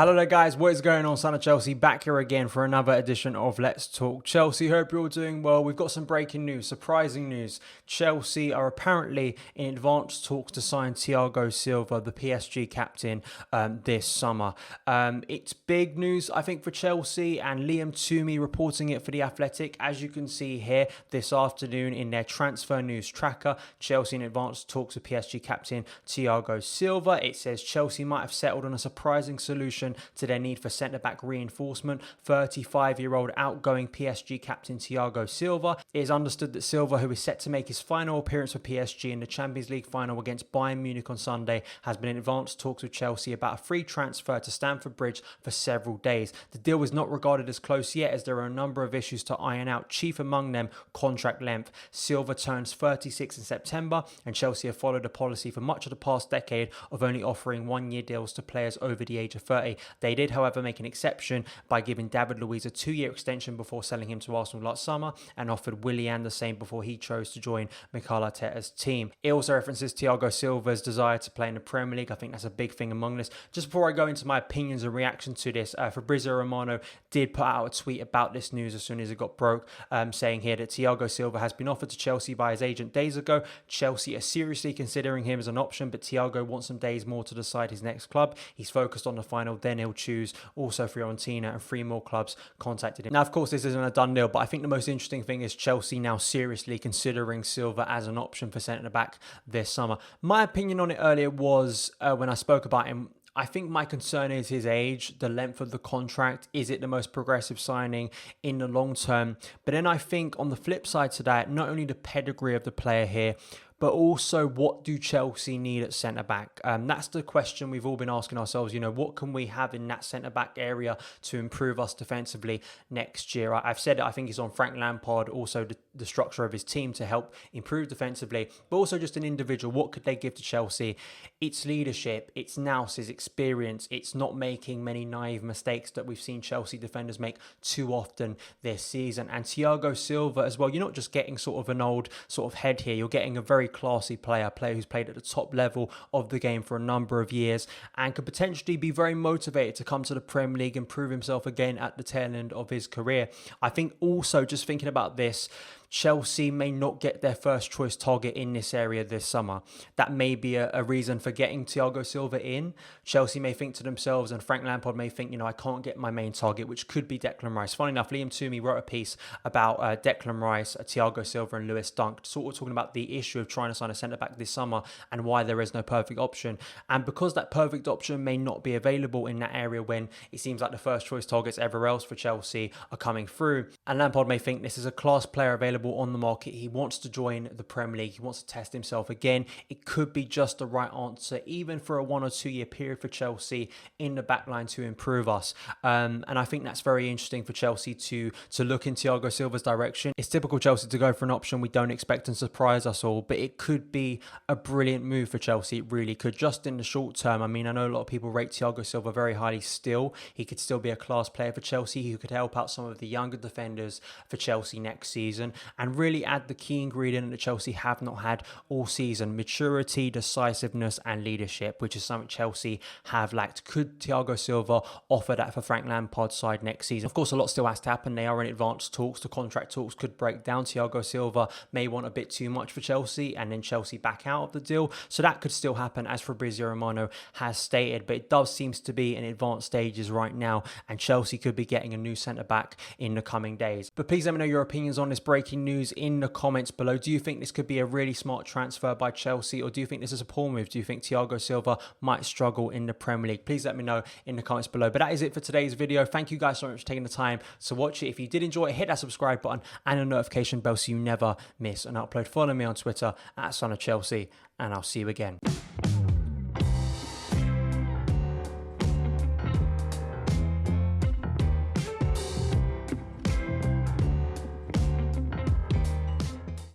Hello there guys, what is going on? Son of Chelsea back here again for another edition of Let's Talk Chelsea. Hope you're all doing well. We've got some breaking news, surprising news. Chelsea are apparently in advanced talks to sign Thiago Silva, the PSG captain, this summer. It's big news, I think, for Chelsea, and Liam Toomey reporting it for The Athletic. As you can see here this afternoon in their transfer news tracker, Chelsea in advanced talks with PSG captain Thiago Silva. It says Chelsea might have settled on a surprising solution to their need for centre-back reinforcement. 35-year-old outgoing PSG captain Thiago Silva. It is understood that Silva, who is set to make his final appearance for PSG in the Champions League final against Bayern Munich on Sunday, has been in advanced talks with Chelsea about a free transfer to Stamford Bridge for several days. The deal is not regarded as close yet, as there are a number of issues to iron out, chief among them contract length. Silva turns 36 in September, and Chelsea have followed a policy for much of the past decade of only offering one-year deals to players over the age of 30. They did, however, make an exception by giving David Luiz a 2-year extension before selling him to Arsenal last summer, and offered Willian the same before he chose to join Mikel Arteta's team. It also references Thiago Silva's desire to play in the Premier League. I think that's a big thing among this. Just before I go into my opinions and reaction to this, Fabrizio Romano did put out a tweet about this news as soon as it got broke, saying here that Thiago Silva has been offered to Chelsea by his agent days ago. Chelsea are seriously considering him as an option, but Thiago wants some days more to decide his next club. He's focused on the final, then he'll choose. Also, Fiorentina and 3 more clubs contacted him. Now, of course, this isn't a done deal, but I think the most interesting thing is Chelsea now seriously considering Silva as an option for centre-back this summer. My opinion on it earlier was, when I spoke about him, I think my concern is his age, the length of the contract. Is it the most progressive signing in the long term? But then I think on the flip side to that, not only the pedigree of the player here, but also what do Chelsea need at centre-back? That's the question we've all been asking ourselves. You know, what can we have in that centre-back area to improve us defensively next year? I've said it, I think it's on Frank Lampard, also the structure of his team to help improve defensively, but also just an individual. What could they give to Chelsea? It's leadership, it's nous, it's experience, it's not making many naive mistakes that we've seen Chelsea defenders make too often this season. And Thiago Silva as well, you're not just getting sort of an old sort of head here, you're getting a very classy player who's played at the top level of the game for a number of years and could potentially be very motivated to come to the Premier League and prove himself again at the tail end of his career. I think also, just thinking about this, Chelsea may not get their first choice target in this area this summer. That may be a reason for getting Thiago Silva in. Chelsea may think to themselves, and Frank Lampard may think, you know, I can't get my main target, which could be Declan Rice. Funny enough, Liam Toomey wrote a piece about Declan Rice, Thiago Silva and Lewis Dunk, sort of talking about the issue of trying to sign a centre-back this summer and why there is no perfect option. And because that perfect option may not be available in that area when it seems like the first choice targets everywhere else for Chelsea are coming through, and Lampard may think this is a class player available on the market. He wants to join the Premier League. He wants to test himself again. It could be just the right answer, even for a 1 or 2 year period for Chelsea in the backline to improve us. And I think that's very interesting for Chelsea to look in Thiago Silva's direction. It's typical Chelsea to go for an option we don't expect and surprise us all, but it could be a brilliant move for Chelsea. It really could, just in the short term. I mean, I know a lot of people rate Thiago Silva very highly still. He could still be a class player for Chelsea. He could help out some of the younger defenders for Chelsea next season and really add the key ingredient that Chelsea have not had all season: maturity, decisiveness and leadership, which is something Chelsea have lacked. Could Thiago Silva offer that for Frank Lampard's side next season? Of course, a lot still has to happen. They are in advanced talks. The contract talks could break down. Thiago Silva may want a bit too much for Chelsea and then Chelsea back out of the deal. So that could still happen, as Fabrizio Romano has stated, but it does seem to be in advanced stages right now, and Chelsea could be getting a new centre-back in the coming days. But please let me know your opinions on this breaking news in the comments below. Do you think this could be a really smart transfer by Chelsea, or do you think this is a poor move? Do you think Thiago Silva might struggle in the Premier League? Please let me know in the comments below. But that is it for today's video. Thank you guys so much for taking the time to watch it. If you did enjoy it, hit that subscribe button and a notification bell so you never miss an upload. Follow me on Twitter at Son of Chelsea, and I'll see you again.